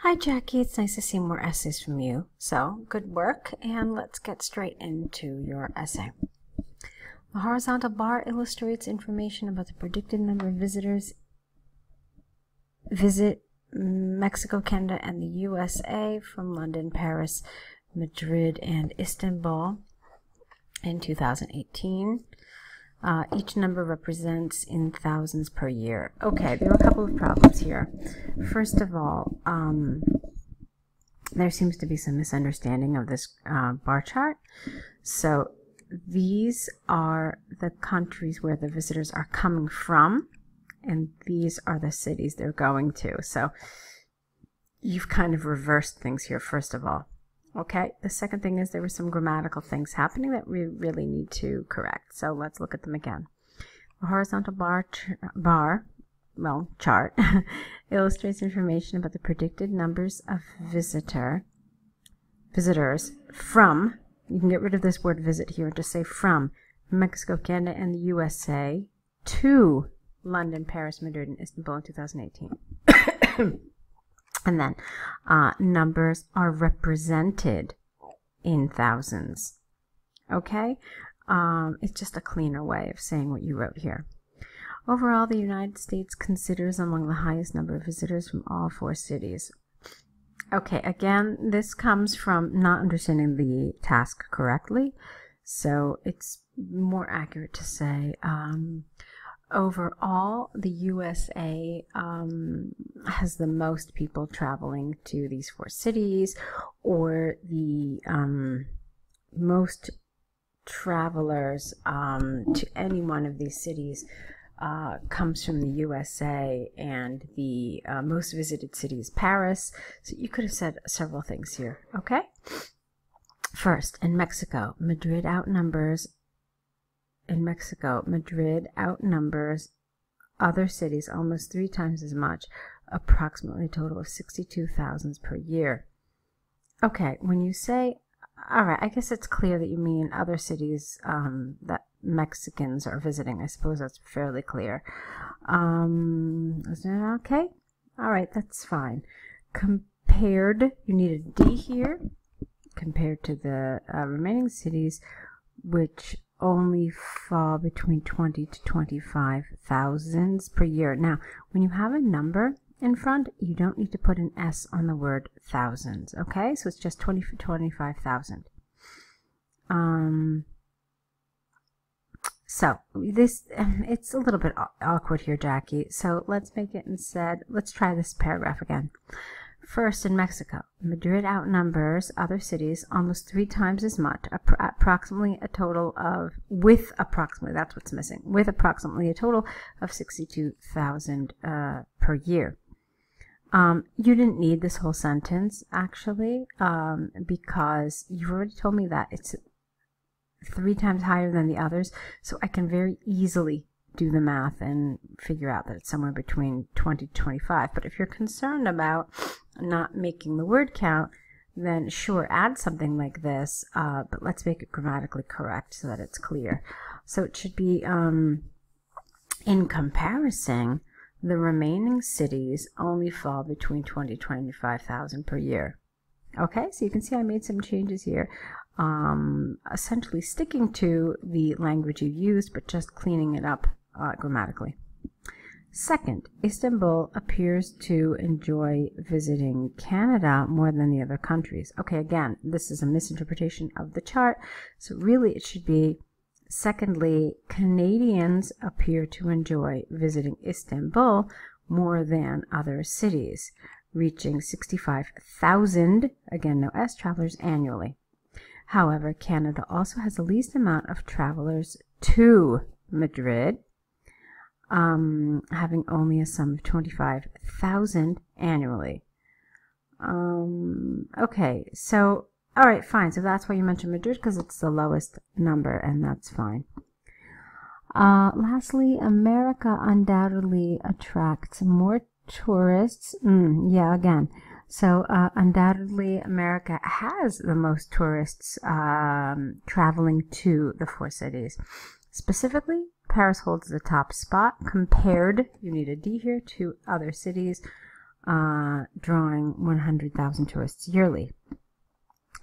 Hi Jackie, it's nice to see more essays from you. So, good work, and let's get straight into your essay. The horizontal bar illustrates information about the predicted number of visitors visit Mexico, Canada, and the USA from London, Paris, Madrid, and Istanbul in 2018. Each number represents in thousands per year. Okay, there are a couple of problems here. First of all, there seems to be some misunderstanding of this bar chart. So these are the countries where the visitors are coming from, and these are the cities they're going to. So you've kind of reversed things here, first of all. Okay, the second thing is there were some grammatical things happening that we really need to correct. So let's look at them again. The horizontal chart illustrates information about the predicted numbers of visitors from, you can get rid of this word visit here and just say from, Mexico, Canada, and the USA to London, Paris, Madrid, and Istanbul in 2018. And then numbers are represented in thousands. Okay? It's just a cleaner way of saying what you wrote here. Overall, the United States considers among the highest number of visitors from all 4 cities. Okay, again, this comes from not understanding the task correctly. So it's more accurate to say overall, the USA has the most people traveling to these 4 cities, or the most travelers to any one of these cities comes from the USA, and the most visited city is Paris. So you could have said several things here, okay? First, in Mexico, Madrid outnumbers other cities almost 3 times as much, approximately a total of 62,000 per year. Okay, when you say, all right, I guess it's clear that you mean other cities that Mexicans are visiting. I suppose that's fairly clear. Is that okay? All right, that's fine. Compared, you need a D here, compared to the remaining cities, which only fall between 20 to 25,000 per year. Now, when you have a number in front, you don't need to put an S on the word thousands, okay? So it's just 20 for 25,000. So this, it's a little bit awkward here, Jackie. So let's make it instead, let's try this paragraph again. First, in Mexico, Madrid outnumbers other cities almost 3 times as much, approximately a total of, with approximately, that's what's missing, with approximately a total of 62,000 per year. You didn't need this whole sentence, actually, because you've already told me that it's 3 times higher than the others, so I can very easily do the math and figure out that it's somewhere between 20 to 25. But if you're concerned about not making the word count, then sure, add something like this, but let's make it grammatically correct so that it's clear. So it should be, in comparison, the remaining cities only fall between 20 to 25,000 per year. Okay, so you can see I made some changes here, essentially sticking to the language you used, but just cleaning it up grammatically. Second, Istanbul appears to enjoy visiting Canada more than the other countries. Okay, again, this is a misinterpretation of the chart, so really it should be, secondly, Canadians appear to enjoy visiting Istanbul more than other cities, reaching 65,000, again no S, travelers annually. However, Canada also has the least amount of travelers to Madrid, having only a sum of 25,000 annually. Okay, so, all right, fine. So that's why you mentioned Madrid, because it's the lowest number, and that's fine. Lastly, America undoubtedly attracts more tourists. Yeah, again. So undoubtedly, America has the most tourists traveling to the 4 cities. Specifically, Paris holds the top spot compared, you need a D here, to other cities drawing 100,000 tourists yearly.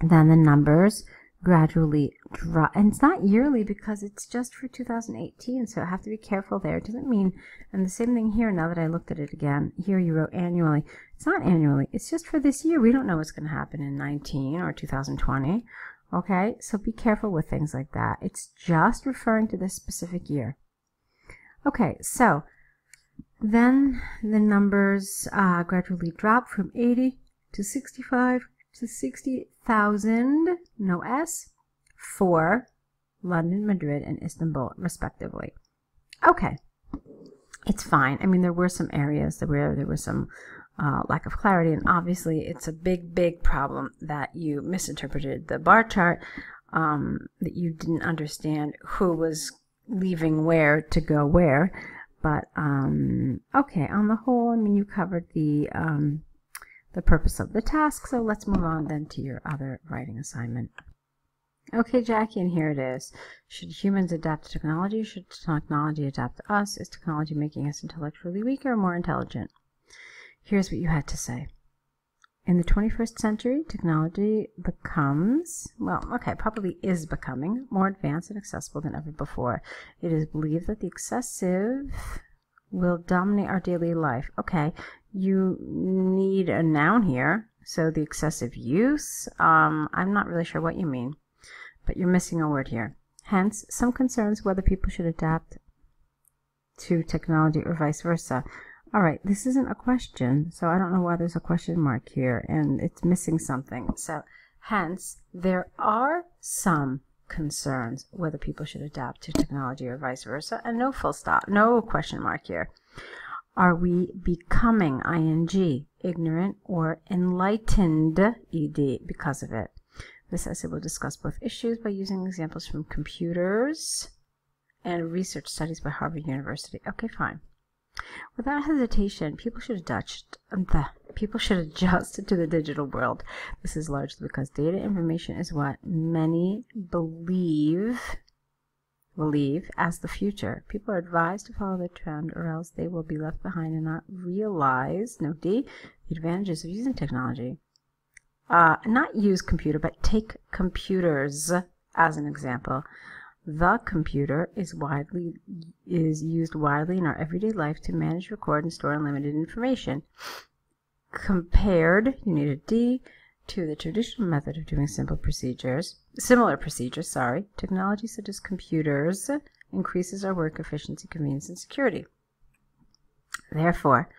Then the numbers gradually drop, and it's not yearly because it's just for 2018, so I have to be careful there. It doesn't mean, and the same thing here, now that I looked at it again, here you wrote annually. It's not annually, it's just for this year. We don't know what's going to happen in 19 or 2020, okay? So be careful with things like that. It's just referring to this specific year. Okay, so then the numbers gradually drop from 80 to 65 to 60,000, no S, for London, Madrid, and Istanbul, respectively. Okay, it's fine. I mean, there were some areas where there was some lack of clarity, and obviously it's a big problem that you misinterpreted the bar chart, that you didn't understand who was leaving where to go where. But, okay, on the whole, I mean, you covered the purpose of the task, so let's move on then to your other writing assignment. Okay, Jackie, and here it is. Should humans adapt to technology? Should technology adapt to us? Is technology making us intellectually weaker or more intelligent? Here's what you had to say. In the 21st century, technology becomes, well, okay, probably is becoming more advanced and accessible than ever before. It is believed that the excessive will dominate our daily life. Okay, you need a noun here, so the excessive use, I'm not really sure what you mean, but you're missing a word here. Hence, some concerns whether people should adapt to technology or vice versa. All right, this isn't a question, so I don't know why there's a question mark here, and it's missing something. So, hence, there are some concerns whether people should adapt to technology or vice versa, and no full stop, no question mark here. Are we becoming, ing, ignorant or enlightened, ed, because of it? This essay will discuss both issues by using examples from computers and research studies by Harvard University. Okay, fine. Without hesitation, people should adjust to the digital world. This is largely because data information is what many believe as the future. People are advised to follow the trend, or else they will be left behind and not realize, note D, the advantages of using technology. Not use computer, but take computers as an example. The computer is used widely in our everyday life to manage, record, and store unlimited information. Compared, you need a D, to the traditional method of doing similar procedures, technology such as computers increases our work efficiency, convenience, and security. Therefore,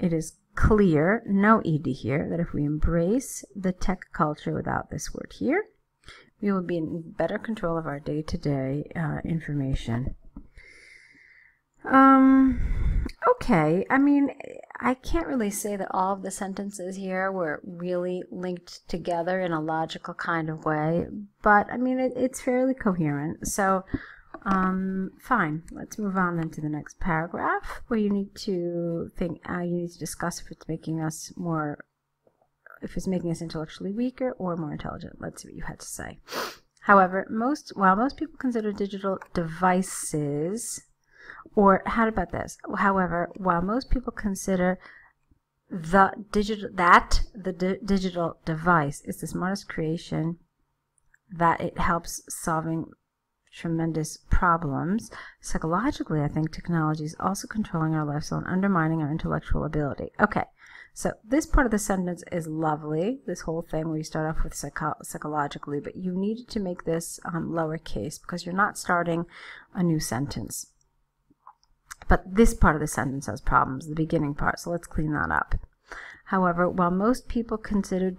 it is clear, no ed here, that if we embrace the tech culture without this word here, we will be in better control of our day-to-day information. Okay, I mean, I can't really say that all of the sentences here were really linked together in a logical kind of way, but I mean, it's fairly coherent. So, fine. Let's move on then to the next paragraph, where you need to discuss if it's making us intellectually weaker or more intelligent. Let's see what you had to say. However, while most people consider digital devices, or how about this? However, while most people consider the digital device is the smartest creation, that it helps solving tremendous problems, psychologically, I think technology is also controlling our lifestyle and undermining our intellectual ability. Okay. So this part of the sentence is lovely, this whole thing where you start off with psychologically, but you needed to make this lowercase because you're not starting a new sentence. But this part of the sentence has problems, the beginning part, so let's clean that up. However, while most people consider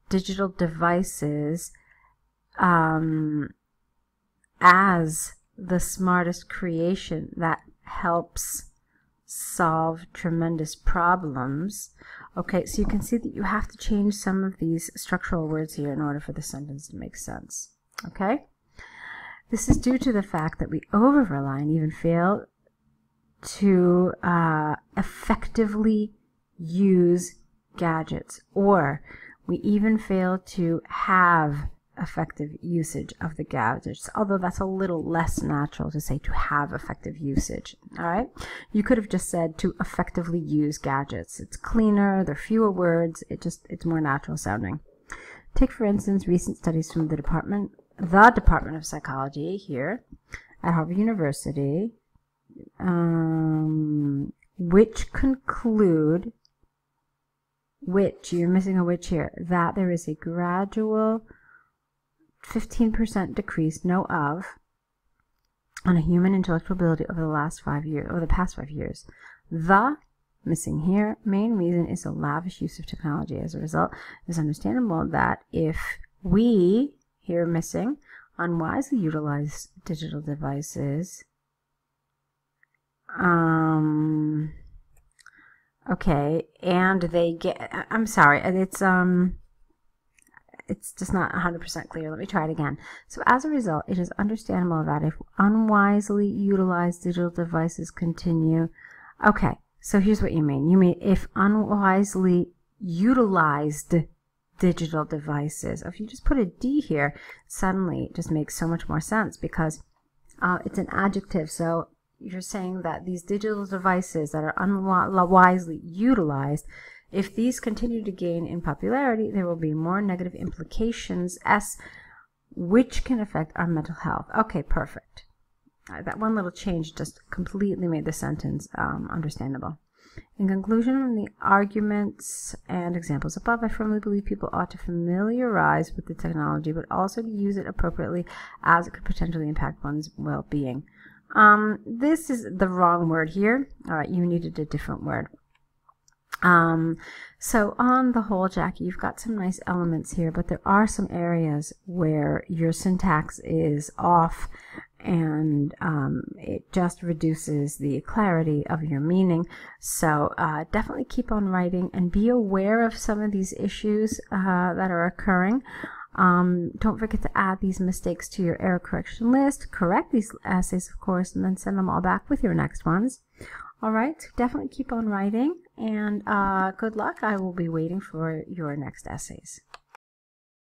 digital devices as the smartest creation that helps solve tremendous problems. Okay, so you can see that you have to change some of these structural words here in order for the sentence to make sense. Okay? This is due to the fact that we over-rely and even fail to effectively use gadgets, or we even fail to have effective usage of the gadgets, although that's a little less natural to say to have effective usage. All right, you could have just said to effectively use gadgets. It's cleaner, there are fewer words, it's more natural sounding. Take, for instance, recent studies from the Department of Psychology here at Harvard University, which conclude, you're missing a which here, that there is a gradual 15% decrease, on a human intellectual ability over the past 5 years. The missing here main reason is the lavish use of technology. As a result, it is understandable that if we, here missing, unwisely utilize digital devices, okay, and they get, I'm sorry, it's just not 100% clear. Let me try it again. So as a result, it is understandable that if unwisely utilized digital devices continue. Okay, so here's what you mean. You mean if unwisely utilized digital devices. If you just put a D here, suddenly it just makes so much more sense because it's an adjective. So you're saying that these digital devices that are unwisely utilized, if these continue to gain in popularity, there will be more negative implications, which can affect our mental health. Okay, perfect. That one little change just completely made the sentence understandable. In conclusion, from the arguments and examples above, I firmly believe people ought to familiarize with the technology, but also to use it appropriately, as it could potentially impact one's well-being. This is the wrong word here. All right, you needed a different word. So on the whole, Jackie, you've got some nice elements here, but there are some areas where your syntax is off, and it just reduces the clarity of your meaning. So definitely keep on writing and be aware of some of these issues that are occurring. Don't forget to add these mistakes to your error correction list, correct these essays, of course, and then send them all back with your next ones. All right, definitely keep on writing, and good luck. I will be waiting for your next essays.